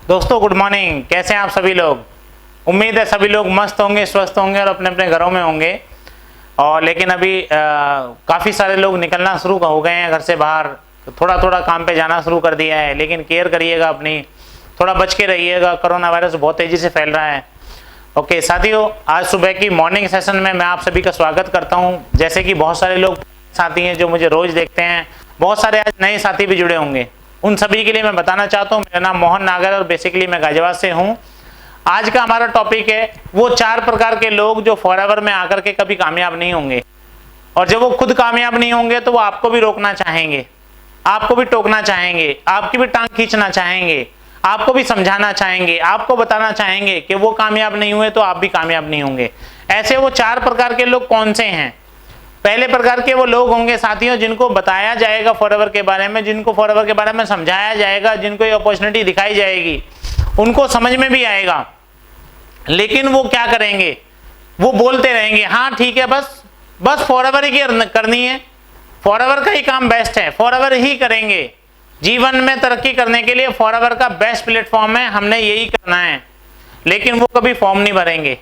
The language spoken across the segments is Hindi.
दोस्तों गुड मॉर्निंग। कैसे हैं आप सभी लोग? उम्मीद है सभी लोग मस्त होंगे, स्वस्थ होंगे और अपने अपने घरों में होंगे। और लेकिन अभी काफ़ी सारे लोग निकलना शुरू हो गए हैं घर से बाहर, थोड़ा थोड़ा काम पे जाना शुरू कर दिया है। लेकिन केयर करिएगा अपनी, थोड़ा बच के रहिएगा, कोरोना वायरस बहुत तेज़ी से फैल रहा है। ओके साथियों, आज सुबह की मॉर्निंग सेशन में मैं आप सभी का स्वागत करता हूं। जैसे कि बहुत सारे लोग साथी हैं जो मुझे रोज़ देखते हैं, बहुत सारे आज नए साथी भी जुड़े होंगे। उन सभी के लिए मैं बताना चाहता हूं, मेरा नाम मोहन नागर और बेसिकली मैं गाजियाबाद से हूं। आज का हमारा टॉपिक है वो 4 प्रकार के लोग जो फॉरएवर में आकर के कभी कामयाब नहीं होंगे, और जब वो खुद कामयाब नहीं होंगे तो वो आपको भी रोकना चाहेंगे, आपको भी टोकना चाहेंगे, आपकी भी टांग खींचना चाहेंगे, आपको भी समझाना चाहेंगे, आपको बताना चाहेंगे कि वो कामयाब नहीं हुए तो आप भी कामयाब नहीं होंगे। ऐसे वो 4 प्रकार के लोग कौन से हैं? पहले प्रकार के वो लोग होंगे साथियों जिनको बताया जाएगा फॉरएवर के बारे में, जिनको फॉरएवर के बारे में समझाया जाएगा, जिनको ये अपॉर्चुनिटी दिखाई जाएगी, उनको समझ में भी आएगा। लेकिन वो क्या करेंगे? वो बोलते रहेंगे हाँ ठीक है, बस फॉरएवर ही करनी है, फॉरएवर का ही काम बेस्ट है, फॉरएवर ही करेंगे। जीवन में तरक्की करने के लिए फॉरएवर का बेस्ट प्लेटफॉर्म है, हमने यही करना है। लेकिन वो कभी फॉर्म नहीं भरेंगे।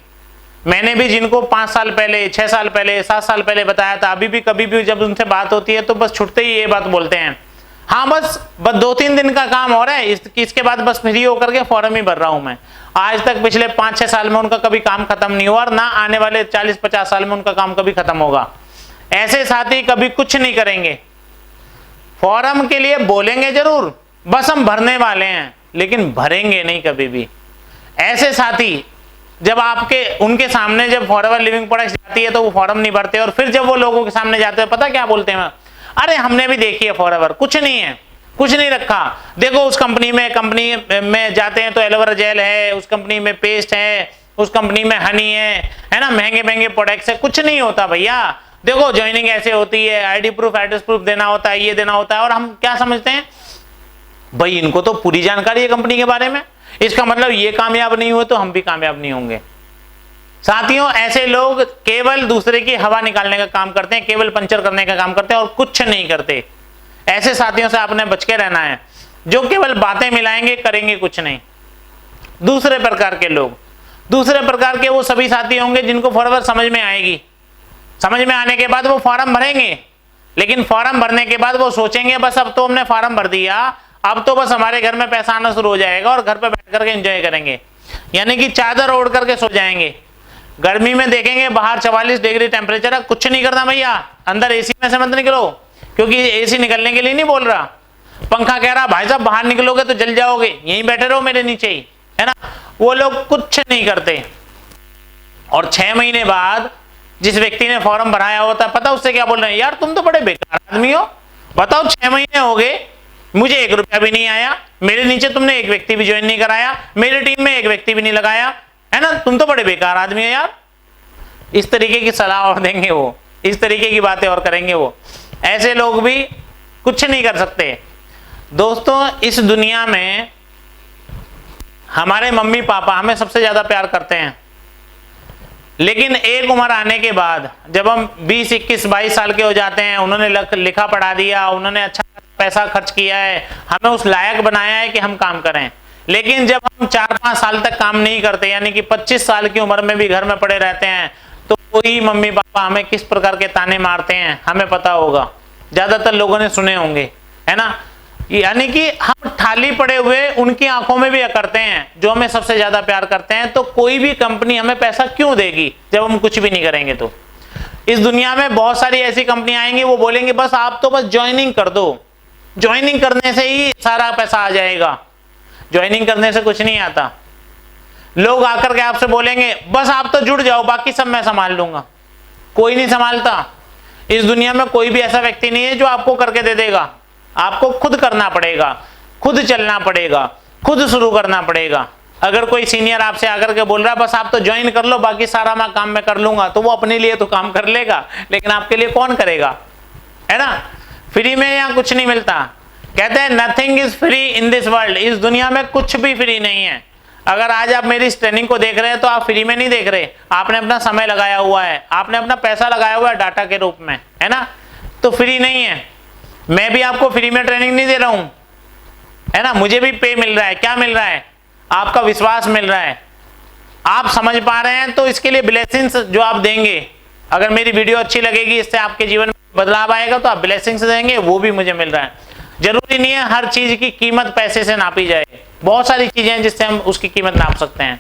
मैंने भी जिनको 5 साल पहले, 6 साल पहले, 7 साल पहले बताया था, अभी भी कभी भी जब उनसे बात होती है तो बस छुटते ही ये बात बोलते हैं, हाँ बस 2-3 दिन का काम हो रहा है, इसके बाद बस फ्री होकर के फॉर्म ही भर रहा हूं मैं। आज तक पिछले 5-6 साल में उनका कभी काम खत्म नहीं हुआ, और ना आने वाले 40-50 साल में उनका काम कभी खत्म होगा। ऐसे साथी कभी कुछ नहीं करेंगे, फॉर्म के लिए बोलेंगे जरूर, बस हम भरने वाले हैं, लेकिन भरेंगे नहीं कभी भी। ऐसे साथी जब आपके उनके सामने जब फॉरएवर लिविंग प्रोडक्ट्स जाती है तो वो फॉर्म नहीं भरते, और फिर जब वो लोगों के सामने जाते हैं पता क्या बोलते हैं? अरे हमने भी देखी है फॉरएवर, कुछ नहीं है, कुछ नहीं रखा। देखो उस कंपनी में जाते हैं तो एलोवेरा जेल है, उस कंपनी में पेस्ट है, उस कंपनी में हनी है ना, महंगे महंगे प्रोडक्ट्स है, कुछ नहीं होता भैया। देखो ज्वाइनिंग ऐसे होती है, आईडी प्रूफ, एड्रेस प्रूफ देना होता है, ये देना होता है। और हम क्या समझते हैं भाई, इनको तो पूरी जानकारी है कंपनी के बारे में, इसका मतलब ये कामयाब नहीं हुए तो हम भी कामयाब नहीं होंगे। साथियों ऐसे लोग केवल दूसरे की हवा निकालने का काम करते हैं, केवल पंचर करने का काम करते हैं और कुछ नहीं करते। ऐसे साथियों से आपने बच के रहना है, जो केवल बातें मिलाएंगे, करेंगे कुछ नहीं। दूसरे प्रकार के लोग, दूसरे प्रकार के वो सभी साथी होंगे जिनको फॉरएवर समझ में आएगी। समझ में आने के बाद वो फॉर्म भरेंगे, लेकिन फॉर्म भरने के बाद वो सोचेंगे बस अब तो हमने फॉर्म भर दिया, अब तो बस हमारे घर में पैसा आना शुरू हो जाएगा और घर पे बैठ करके एंजॉय करेंगे। यानी कि चादर ओढ़ करके सो जाएंगे। गर्मी में देखेंगे बाहर 44 डिग्री टेम्परेचर है, कुछ नहीं करना भैया, अंदर एसी में से मत निकलो, क्योंकि एसी निकलने के लिए नहीं बोल रहा, पंखा कह रहा भाई साहब बाहर निकलोगे तो जल जाओगे, यहीं बैठे रहो मेरे नीचे ही, है ना। वो लोग कुछ नहीं करते। और 6 महीने बाद जिस व्यक्ति ने फॉर्म भराया होता है, पता उससे क्या बोल रहे हैं? यार तुम तो बड़े बेकार आदमी हो, बताओ 6 महीने हो गए, मुझे 1 रुपया भी नहीं आया, मेरे नीचे तुमने एक व्यक्ति भी ज्वाइन नहीं कराया, मेरी टीम में एक व्यक्ति भी नहीं लगाया, है ना, तुम तो बड़े बेकार आदमी हो यार। इस तरीके की सलाह और देंगे वो, इस तरीके की बातें और करेंगे वो। ऐसे लोग भी कुछ नहीं कर सकते। दोस्तों इस दुनिया में हमारे मम्मी पापा हमें सबसे ज्यादा प्यार करते हैं, लेकिन एक उम्र आने के बाद जब हम 20, 21, 22 साल के हो जाते हैं, उन्होंने लिखा पढ़ा दिया, उन्होंने अच्छा पैसा खर्च किया है, हमें उस लायक बनाया है कि हम काम करें। लेकिन जब हम 4-5 साल तक काम नहीं करते, यानी कि 25 साल की उम्र में भी घर में पड़े रहते हैं, तो कोई मम्मी पापा हमें किस प्रकार के ताने मारते हैं हमें पता होगा, ज्यादातर लोगों ने सुने होंगे, है ना। यानी कि हम थाली पड़े हुए उनकी आंखों में भी अकड़ते हैं जो हमें सबसे ज्यादा प्यार करते हैं। तो कोई भी कंपनी हमें पैसा क्यों देगी जब हम कुछ भी नहीं करेंगे? तो इस दुनिया में बहुत सारी ऐसी कंपनी आएंगी, वो बोलेंगे बस आप तो बस ज्वाइनिंग कर दो, ज्वाइनिंग करने से ही सारा पैसा आ जाएगा। ज्वाइनिंग करने से कुछ नहीं आता। लोग आकर के आपसे बोलेंगे बस आप तो जुड़ जाओ, बाकी सब मैं संभाल लूंगा। कोई नहीं संभालता। इस दुनिया में कोई भी ऐसा व्यक्ति नहीं है जो आपको करके दे देगा। आपको खुद करना पड़ेगा, खुद चलना पड़ेगा, खुद शुरू करना पड़ेगा। अगर कोई सीनियर आपसे आकर के बोल रहा है बस आप तो ज्वाइन कर लो, बाकी सारा मैं काम मैं कर लूंगा, तो वो अपने लिए तो काम कर लेगा, लेकिन आपके लिए कौन करेगा, है ना। फ्री में यहाँ कुछ नहीं मिलता। कहते हैं nothing is free in this world. इस दुनिया में कुछ भी फ्री नहीं है। अगर आज आप मेरी इस ट्रेनिंग को देख रहे हैं तो आप फ्री में नहीं देख रहे, आपने अपना समय लगाया हुआ है, आपने अपना पैसा लगाया हुआ है डाटा के रूप में, है ना। तो फ्री नहीं है। मैं भी आपको फ्री में ट्रेनिंग नहीं दे रहा हूं, है ना। मुझे भी पे मिल रहा है। क्या मिल रहा है? आपका विश्वास मिल रहा है, आप समझ पा रहे हैं, तो इसके लिए ब्लेसिंग्स जो आप देंगे, अगर मेरी वीडियो अच्छी लगेगी, इससे आपके जीवन में बदलाव आएगा, तो आप ब्लेसिंग्स देंगे, वो भी मुझे मिल रहा है। जरूरी नहीं है हर चीज की कीमत पैसे से नापी जाए, बहुत सारी चीजें हैं जिससे हम उसकी कीमत नाप सकते हैं।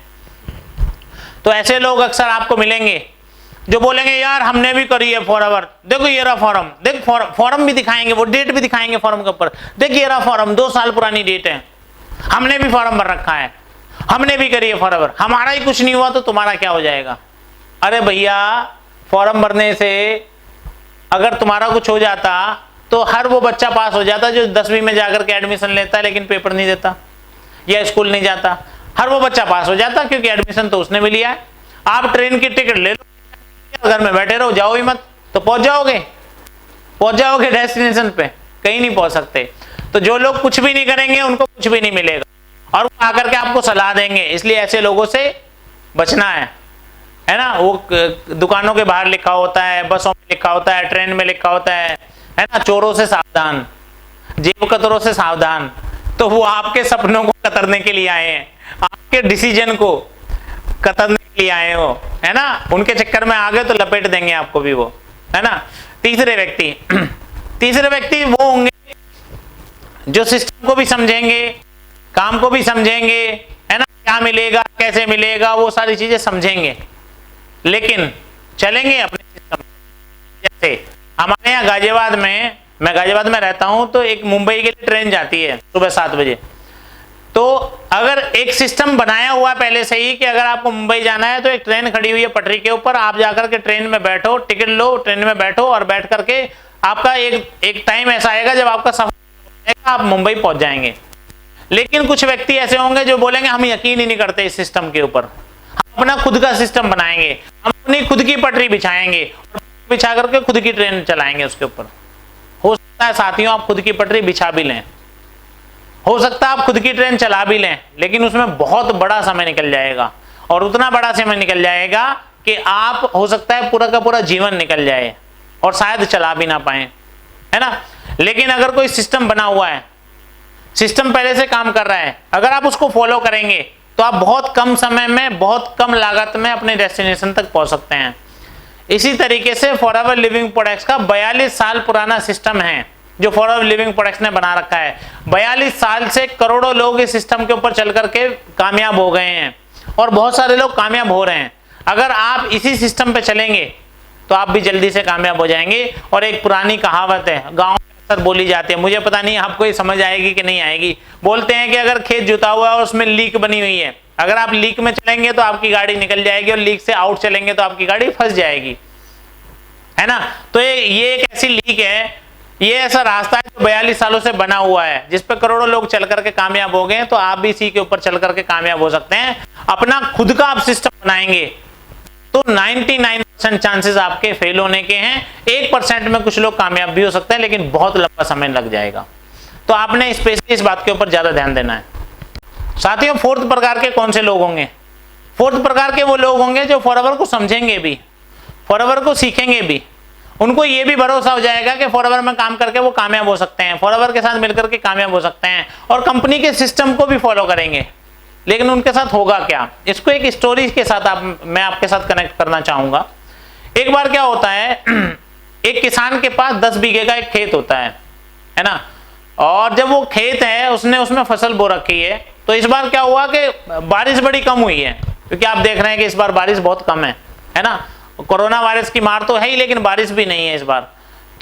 तो ऐसे लोग अक्सर आपको मिलेंगे जो बोलेंगे यार हमने भी करी है फॉरएवर, देखो ये रहा फॉर्म, देख फॉर्म भी दिखाएंगे, वो डेट भी दिखाएंगे फॉर्म के ऊपर, देख ये रहा फॉर्म 2 साल पुरानी डेट है, हमने भी फॉर्म भर रखा है, हमने भी करी है फॉरएवर, हमारा ही कुछ नहीं हुआ तो तुम्हारा क्या हो जाएगा। अरे भैया, फॉर्म भरने से अगर तुम्हारा कुछ हो जाता तो हर वो बच्चा पास हो जाता जो 10वीं में जाकर के एडमिशन लेता है लेकिन पेपर नहीं देता या स्कूल नहीं जाता, हर वो बच्चा पास हो जाता क्योंकि एडमिशन तो उसने भी लिया है। आप ट्रेन की टिकट ले लो, घर में बैठे रहो, जाओ ही मत, तो पहुंच जाओगे डेस्टिनेशन पे, कहीं नहीं पहुंच सकते। तो जो लोग कुछ भी नहीं करेंगे उनको कुछ भी नहीं मिलेगा, और वो आकर के आपको सलाह देंगे, इसलिए ऐसे लोगों से बचना है ना। वो दुकानों के बाहर लिखा होता है, बसों में लिखा होता है, ट्रेन में लिखा होता है ना, चोरों से सावधान, जेब कतरों से सावधान। तो वो आपके सपनों को कतरने के लिए आए हैं, आपके डिसीजन को कतरने के लिए आए हो, है ना। उनके चक्कर में आ गए तो लपेट देंगे आपको भी वो, है ना। तीसरे व्यक्ति वो होंगे जो सिस्टम को भी समझेंगे, काम को भी समझेंगे, है ना, क्या मिलेगा कैसे मिलेगा वो सारी चीजें समझेंगे, लेकिन चलेंगे अपने सिस्टम। जैसे हमारे यहाँ गाजियाबाद में, मैं गाजियाबाद में रहता हूं, तो एक मुंबई के लिए ट्रेन जाती है सुबह 7 बजे। तो अगर एक सिस्टम बनाया हुआ है पहले से ही कि अगर आपको मुंबई जाना है तो एक ट्रेन खड़ी हुई है पटरी के ऊपर, आप जाकर के ट्रेन में बैठो, टिकट लो, ट्रेन में बैठो और बैठ करके आपका एक टाइम ऐसा आएगा जब आपका सफर आप मुंबई पहुंच जाएंगे। लेकिन कुछ व्यक्ति ऐसे होंगे जो बोलेंगे हम यकीन ही नहीं करते इस सिस्टम के ऊपर, हम अपना खुद का सिस्टम बनाएंगे, हम अपनी खुद की पटरी बिछाएंगे, बिछा करके खुद की ट्रेन चलाएंगे उसके ऊपर। हो सकता है साथियों आप खुद की पटरी बिछा भी लें, हो सकता है आप खुद की ट्रेन चला भी लें, लेकिन उसमें बहुत बड़ा समय निकल जाएगा, और उतना बड़ा समय निकल जाएगा कि आप, हो सकता है पूरा का पूरा जीवन निकल जाए और शायद चला भी ना पाए, है ना। लेकिन अगर कोई सिस्टम बना हुआ है, सिस्टम पहले से काम कर रहा है, अगर आप उसको फॉलो करेंगे तो आप बहुत कम समय में, बहुत कम लागत में अपने डेस्टिनेशन तक पहुंच सकते हैं। इसी तरीके से फॉरएवर लिविंग प्रोडक्ट्स का 42 साल पुराना सिस्टम है जो फॉरएवर लिविंग प्रोडक्ट्स ने बना रखा है। 42 साल से करोड़ों लोग इस सिस्टम के ऊपर चल करके कामयाब हो गए हैं, और बहुत सारे लोग कामयाब हो रहे हैं। अगर आप इसी सिस्टम पे चलेंगे तो आप भी जल्दी से कामयाब हो जाएंगे। और एक पुरानी कहावत है, गाँव में अक्सर बोली जाती है, मुझे पता नहीं आपको ये समझ आएगी कि नहीं आएगी। बोलते हैं कि अगर खेत जुता हुआ है और उसमें लीक बनी हुई है, अगर आप लीक में चलेंगे तो आपकी गाड़ी निकल जाएगी, और लीक से आउट चलेंगे तो आपकी गाड़ी फंस जाएगी, है ना। तो ये एक ऐसी लीक है, ये ऐसा रास्ता है जो 42 सालों से बना हुआ है, जिस पर करोड़ों लोग चल करके कामयाब हो गए। तो आप भी इसी के ऊपर चल करके कामयाब हो सकते हैं। अपना खुद का आप सिस्टम बनाएंगे तो 99% चांसेस आपके फेल होने के हैं। 1% में कुछ लोग कामयाब भी हो सकते हैं, लेकिन बहुत लंबा समय लग जाएगा। तो आपने स्पेशली इस बात के ऊपर ज्यादा ध्यान देना है। साथियों, 4th प्रकार के कौन से लोग होंगे? 4th प्रकार के वो लोग होंगे जो फॉरएवर को समझेंगे भी, फॉरएवर को सीखेंगे भी। उनको ये भी भरोसा हो जाएगा कि फॉरएवर में काम करके वो कामयाब हो सकते हैं, फॉरएवर के साथ मिलकर के कामयाब हो सकते हैं, और कंपनी के सिस्टम को भी फॉलो करेंगे। लेकिन उनके साथ होगा क्या, इसको एक स्टोरी के साथ मैं आपके साथ कनेक्ट करना चाहूंगा। एक बार क्या होता है, एक किसान के पास 10 बीघे का एक खेत होता है ना। और जब वो खेत है उसने उसमें फसल बो रखी है, तो इस बार क्या हुआ कि बारिश बड़ी कम हुई है, क्योंकि आप देख रहे हैं कि इस बार बारिश बहुत कम है ना। कोरोना वायरस की मार तो है ही, लेकिन बारिश भी नहीं है इस बार।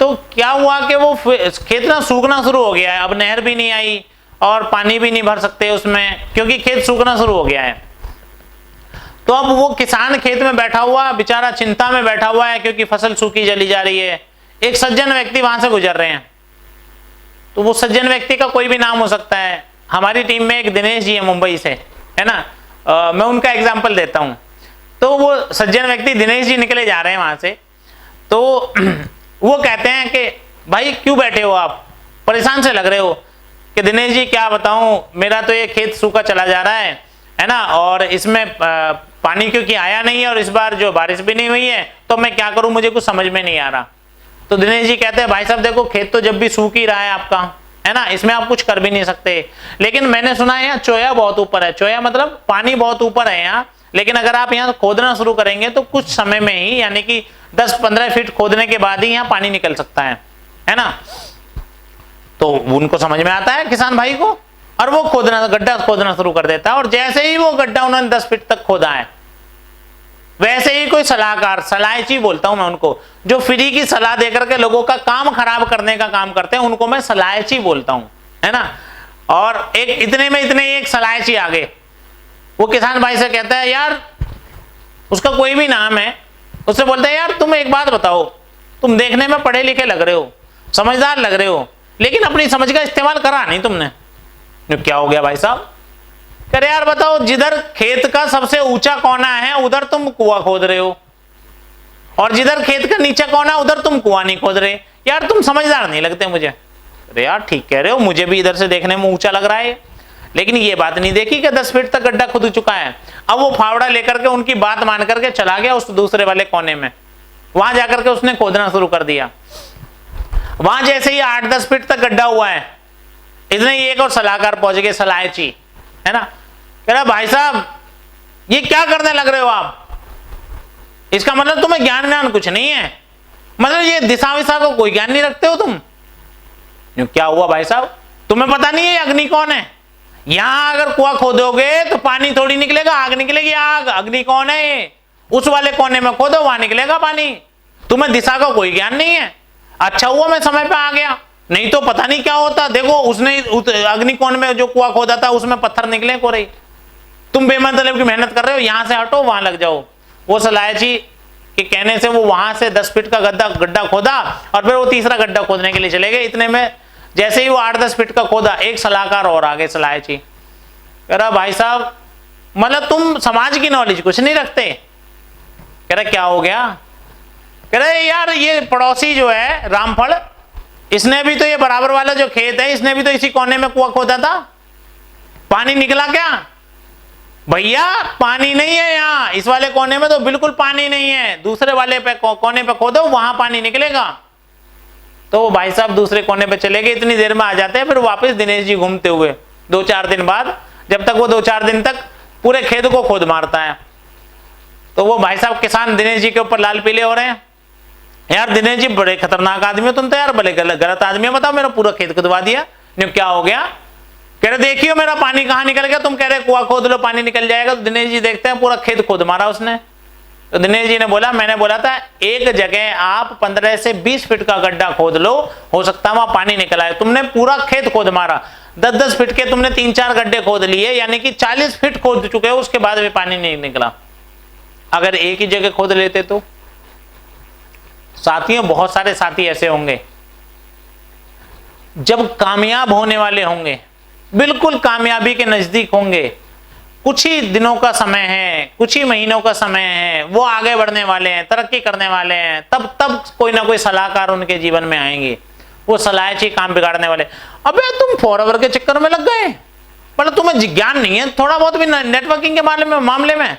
तो क्या हुआ कि वो खेत ना सूखना शुरू हो गया है, अब नहर भी नहीं आई और पानी भी नहीं भर सकते उसमें, क्योंकि खेत सूखना शुरू हो गया है। तो अब वो किसान खेत में बैठा हुआ बेचारा चिंता में बैठा हुआ है, क्योंकि फसल सूखी चली जा रही है। एक सज्जन व्यक्ति वहां से गुजर रहे हैं, तो वो सज्जन व्यक्ति का कोई भी नाम हो सकता है। हमारी टीम में एक दिनेश जी है मुंबई से, है ना, मैं उनका एग्जाम्पल देता हूं। तो वो सज्जन व्यक्ति दिनेश जी निकले जा रहे हैं वहां से, तो वो कहते हैं कि भाई क्यों बैठे हो, आप परेशान से लग रहे हो। कि दिनेश जी क्या बताऊं, मेरा तो ये खेत सूखा चला जा रहा है ना, और इसमें पानी क्योंकि आया नहीं है, और इस बार जो बारिश भी नहीं हुई है, तो मैं क्या करूं, मुझे कुछ समझ में नहीं आ रहा। तो दिनेश जी कहते हैं भाई साहब देखो, खेत तो जब भी सूख ही रहा है आपका, है ना, इसमें आप कुछ कर भी नहीं सकते। लेकिन मैंने सुना है यहाँ चोया बहुत ऊपर है, चोया मतलब पानी बहुत ऊपर है यहाँ, लेकिन अगर आप यहाँ खोदना शुरू करेंगे तो कुछ समय में ही, यानी कि 10-15 फीट खोदने के बाद ही यहाँ पानी निकल सकता है ना। तो उनको समझ में आता है किसान भाई को, और वो गड्ढा खोदना शुरू कर देता है। और जैसे ही वो गड्ढा उन्होंने 10 फीट तक खोदा है, वैसे ही कोई सलाहकार, सलाहची बोलता हूं मैं उनको, जो फ्री की सलाह देकर के लोगों का काम खराब करने का काम करते हैं, उनको मैं सलाहची बोलता हूं, है ना। और इतने में एक सलाहची आ गए, वो किसान भाई से कहता है यार, उसका कोई भी नाम है, उससे बोलता है यार तुम एक बात बताओ, तुम देखने में पढ़े लिखे लग रहे हो, समझदार लग रहे हो, लेकिन अपनी समझ का इस्तेमाल करा नहीं तुमने। क्या हो गया भाई साहब? कह रहे यार बताओ, जिधर खेत का सबसे ऊंचा कोना है उधर तुम कुआं खोद रहे हो, और जिधर खेत का नीचा कोना उधर तुम कुआं नहीं खोद रहे, यार तुम समझदार नहीं लगते मुझे। अरे यार ठीक कह रहे हो, मुझे भी इधर से देखने में ऊंचा लग रहा है, लेकिन ये बात नहीं देखी कि 10 फीट तक गड्ढा खुद चुका है। अब वो फावड़ा लेकर के उनकी बात मान करके चला गया उस दूसरे वाले कोने में, वहां जाकर के उसने खोदना शुरू कर दिया। वहां जैसे ही 8-10 फीट तक गड्ढा हुआ है, इतने ही एक और सलाहकार पहुंच गए, सलाहची, है ना। कह रहा भाई साहब ये क्या करने लग रहे हो आप, इसका मतलब तुम्हें ज्ञान कुछ नहीं है, मतलब ये दिशा विशा को कोई ज्ञान नहीं रखते हो तुम। क्या हुआ भाई साहब, तुम्हें पता नहीं है अग्नि कौन है? यहां अगर कुआं खोदोगे तो पानी थोड़ी निकलेगा, आग निकलेगी, आग। अग्नि कौन है? उस वाले कोने में खोदो, वहां निकलेगा पानी। तुम्हें दिशा का कोई ज्ञान नहीं है। अच्छा हुआ मैं समय पे आ गया, नहीं तो पता नहीं क्या होता। देखो उसने अग्निकोण में जो कुआं खोदा था उसमें पत्थर निकले को रही। तुम बेमतलब की मेहनत कर रहे हो, यहां से हटो वहां लग जाओ। वो सलाहची के कहने से वो वहां से 10 फीट का गड्ढा खोदा और फिर वो तीसरा गड्ढा खोदने के लिए चले गए। इतने में जैसे ही वो 8-10 फीट का खोदा, एक सलाहकार और आ गए, सलाहची। कह रहा भाई साहब मतलब तुम समाज की नॉलेज कुछ नहीं रखते। कह रहा क्या हो गया? कह रहे यार ये पड़ोसी जो है रामफल, इसने भी तो ये बराबर वाला जो खेत है, इसने भी तो इसी कोने में कुआं खोदा था, पानी निकला क्या? भैया पानी नहीं है यहाँ, इस वाले कोने में तो बिल्कुल पानी नहीं है, दूसरे वाले पे कोने पे खोदो, वहां पानी निकलेगा। तो वो भाई साहब दूसरे कोने पे चले गए, इतनी देर में आ जाते हैं। फिर वापस दिनेश जी घूमते हुए 2-4 दिन बाद, जब तक वो 2-4 दिन तक पूरे खेत को खोद मारता है। तो वो भाई साहब किसान दिनेश जी के ऊपर लाल पीले हो रहे हैं। यार दिनेश जी बड़े खतरनाक आदमी हो तुम तो, यार बड़े गलत आदमी है, बताओ मेरा पूरा खेत खुदवा दिया, क्या हो गया? कह रहे देखियो मेरा पानी कहाँ निकल गया, तुम कह रहे कुआं खोद लो पानी निकल जाएगा। तो दिनेश जी देखते हैं पूरा खेत खोद मारा उसने। तो दिनेश जी ने बोला मैंने बोला था एक जगह आप 15 से 20 फीट का गड्ढा खोद लो, हो सकता है वहां पानी निकल आए। तुमने पूरा खेत खोद मारा, 10-10 फीट के तुमने 3-4 गड्ढे खोद लिए, यानी कि 40 फीट खोद चुके हो, उसके बाद भी पानी नहीं निकला। अगर एक ही जगह खोद लेते तो। साथियों बहुत सारे साथी ऐसे होंगे जब कामयाब होने वाले होंगे, बिल्कुल कामयाबी के नजदीक होंगे, कुछ ही दिनों का समय है, कुछ ही महीनों का समय है, वो आगे बढ़ने वाले हैं, तरक्की करने वाले हैं, तब कोई ना कोई सलाहकार उनके जीवन में आएंगे, वो सलाहची काम बिगाड़ने वाले। अबे तुम फॉरवर्ड के चक्कर में लग गए, मतलब तुम्हें ज्ञान नहीं है थोड़ा बहुत भी नेटवर्किंग के मामले में।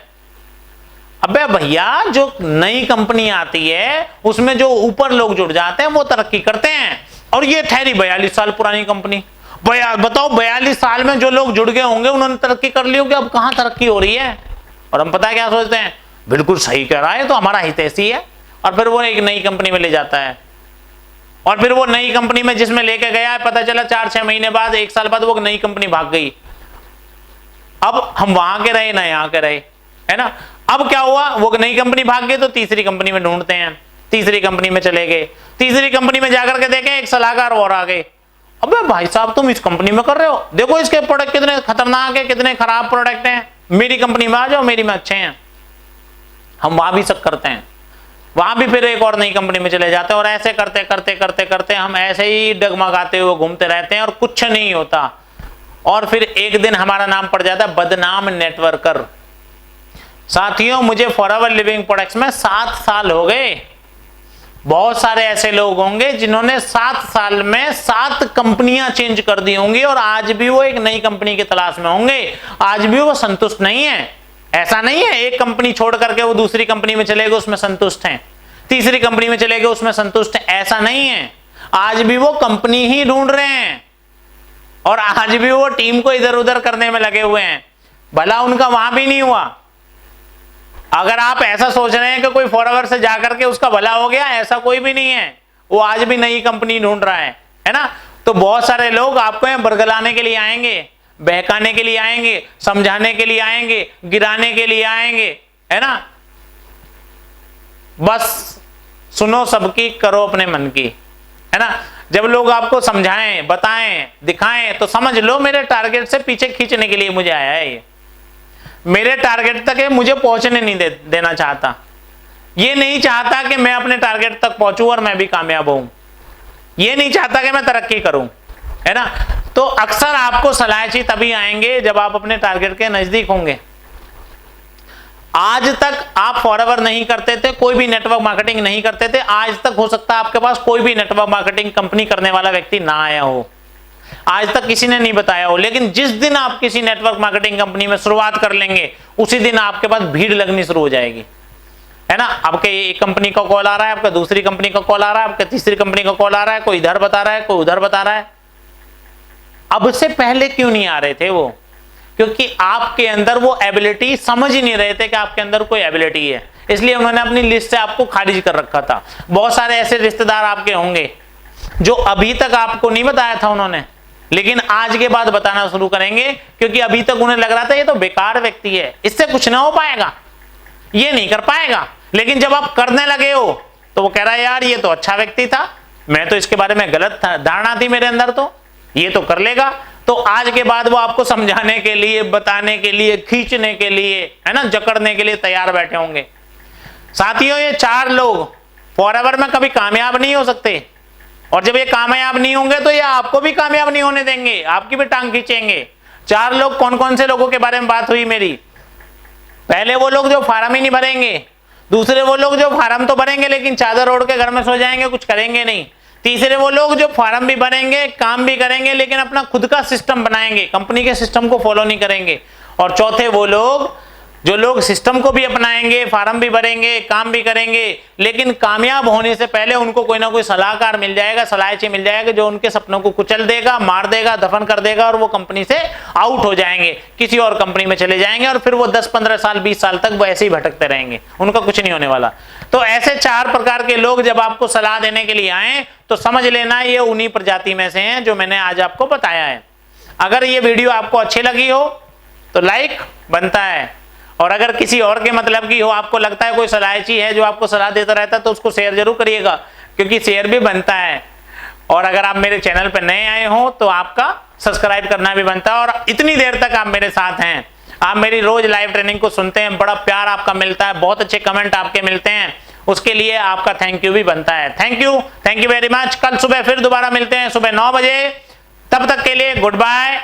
अबे भैया जो नई कंपनी आती है उसमें जो ऊपर लोग जुड़ जाते हैं वो तरक्की करते हैं, और ये ठहरी 42 साल पुरानी कंपनी। बताओ 42 साल में जो लोग जुड़ गए होंगे उन्होंने तरक्की कर ली होगी, अब कहां तरक्की हो रही है। और हम पता है क्या सोचते हैं, बिल्कुल सही कह रहा है तो हमारा हित ऐसी है, और फिर वो एक नई कंपनी में ले जाता है, और फिर वो नई कंपनी में जिसमें लेके गया है पता चला 4-6 महीने बाद, 1 साल बाद वो नई कंपनी भाग गई। अब हम वहां के रहे ना यहाँ के रहे, है ना। अब क्या हुआ, वो नई कंपनी भाग गई तो तीसरी कंपनी में ढूंढते हैं, तीसरी कंपनी में चले गए, तीसरी कंपनी में जाकर के देखें एक सलाहकार और आ गए। अबे भाई साहब तुम इस कंपनी में कर रहे हो, देखो इसके प्रोडक्ट कितने खतरनाक है, कितने खराब प्रोडक्ट हैं, मेरी कंपनी में आ जाओ, मेरी में अच्छे हैं। हम वहां भी सब करते हैं, वहां भी फिर एक और नई कंपनी में चले जाते हैं, और ऐसे करते करते करते करते हम ऐसे ही डगमगाते हुए घूमते रहते हैं और कुछ नहीं होता। और फिर एक दिन हमारा नाम पड़ जाता है बदनाम नेटवर्कर। साथियों मुझे फॉरएवर लिविंग प्रोडक्ट्स में 7 साल हो गए। बहुत सारे ऐसे लोग होंगे जिन्होंने 7 साल में 7 कंपनियां चेंज कर दी होंगी, और आज भी वो एक नई कंपनी की तलाश में होंगे, आज भी वो संतुष्ट नहीं है। ऐसा नहीं है एक कंपनी छोड़ करके वो दूसरी कंपनी में चले गए उसमें संतुष्ट हैं, तीसरी कंपनी में चले गए उसमें संतुष्ट हैं, ऐसा नहीं है। आज भी वो कंपनी ही ढूंढ रहे हैं, और आज भी वो टीम को इधर उधर करने में लगे हुए हैं। भला उनका वहां भी नहीं हुआ। अगर आप ऐसा सोच रहे हैं कि कोई फॉरएवर से जाकर के उसका भला हो गया, ऐसा कोई भी नहीं है। वो आज भी नई कंपनी ढूंढ रहा है ना। तो बहुत सारे लोग आपको यहाँ बरगलाने के लिए आएंगे, बहकाने के लिए आएंगे, समझाने के लिए आएंगे, गिराने के लिए आएंगे, है ना। बस सुनो सबकी, करो अपने मन की, है ना। जब लोग आपको समझाएं, बताएं, दिखाएं तो समझ लो मेरे टारगेट से पीछे खींचने के लिए मुझे आया है। ये मेरे टारगेट तक है, मुझे पहुंचने नहीं देना चाहता। ये नहीं चाहता कि मैं अपने टारगेट तक पहुंचूं और मैं भी कामयाब हूं। ये नहीं चाहता कि मैं तरक्की करूं, है ना। तो अक्सर आपको सलाहची तभी आएंगे जब आप अपने टारगेट के नजदीक होंगे। आज तक आप फॉरएवर नहीं करते थे, कोई भी नेटवर्क मार्केटिंग नहीं करते थे। आज तक हो सकता है आपके पास कोई भी नेटवर्क मार्केटिंग कंपनी करने वाला व्यक्ति ना आया हो, आज तक किसी ने नहीं बताया हो। लेकिन जिस दिन आप किसी नेटवर्क मार्केटिंग कंपनी में शुरुआत कर लेंगे, उसी दिन आपके पास भीड़ लगनी शुरू हो जाएगी, है ना। आपके एक कंपनी का कॉल आ रहा है, आपका दूसरी कंपनी का कॉल आ रहा है, आपका तीसरी कंपनी का कॉल आ रहा है, कोई इधर बता रहा है, कोई उधर बता रहा है। अब से पहले क्यों नहीं आ रहे थे वो? क्योंकि आपके अंदर वो एबिलिटी समझ ही नहीं रहे थे कि आपके अंदर कोई एबिलिटी है, इसलिए उन्होंने अपनी लिस्ट से आपको खारिज कर रखा था। बहुत सारे ऐसे रिश्तेदार आपके होंगे जो अभी तक आपको नहीं बताया था उन्होंने, लेकिन आज के बाद बताना शुरू करेंगे, क्योंकि अभी तक उन्हें लग रहा था ये तो बेकार व्यक्ति है, इससे कुछ ना हो पाएगा, ये नहीं कर पाएगा। लेकिन जब आप करने लगे हो तो वो कह रहा है यार ये तो अच्छा व्यक्ति था, मैं तो इसके बारे में गलत धारणा थी मेरे अंदर, तो ये तो कर लेगा। तो आज के बाद वो आपको समझाने के लिए, बताने के लिए, खींचने के लिए, है ना, जकड़ने के लिए तैयार बैठे होंगे। साथियों, ये 4 लोग फॉरएवर में कभी कामयाब नहीं हो सकते, और जब ये कामयाब नहीं होंगे तो ये आपको भी कामयाब नहीं होने देंगे, आपकी भी टांग खींचेंगे। 4 लोग कौन कौन से लोगों के बारे में बात हुई मेरी? पहले वो लोग जो फार्म ही नहीं भरेंगे, दूसरे वो लोग जो फार्म तो भरेंगे लेकिन चादर ओढ़ के घर में सो जाएंगे, कुछ करेंगे नहीं। तीसरे वो लोग जो फार्म भी भरेंगे, काम भी करेंगे, लेकिन अपना खुद का सिस्टम बनाएंगे, कंपनी के सिस्टम को फॉलो नहीं करेंगे। और चौथे वो लोग जो लोग सिस्टम को भी अपनाएंगे, फार्म भी भरेंगे, काम भी करेंगे, लेकिन कामयाब होने से पहले उनको कोई ना कोई सलाहकार मिल जाएगा, सलाहची मिल जाएगा, जो उनके सपनों को कुचल देगा, मार देगा, दफन कर देगा, और वो कंपनी से आउट हो जाएंगे, किसी और कंपनी में चले जाएंगे, और फिर वो 10-15 साल 20 साल तक वो ऐसे ही भटकते रहेंगे, उनका कुछ नहीं होने वाला। तो ऐसे 4 प्रकार के लोग जब आपको सलाह देने के लिए आए तो समझ लेना ये उन्हीं प्रजाति में से हैं जो मैंने आज आपको बताया है। अगर ये वीडियो आपको अच्छी लगी हो तो लाइक बनता है, और अगर किसी और के मतलब की हो, आपको लगता है कोई सलाहची है जो आपको सलाह देता रहता है, तो उसको शेयर जरूर करिएगा, क्योंकि शेयर भी बनता है। और अगर आप मेरे चैनल पर नए आए हो तो आपका सब्सक्राइब करना भी बनता है। और इतनी देर तक आप मेरे साथ हैं, आप मेरी रोज लाइव ट्रेनिंग को सुनते हैं, बड़ा प्यार आपका मिलता है, बहुत अच्छे कमेंट आपके मिलते हैं, उसके लिए आपका थैंक यू भी बनता है। Thank you very much. कल सुबह फिर दोबारा मिलते हैं सुबह 9 बजे। तब तक के लिए गुड बाय।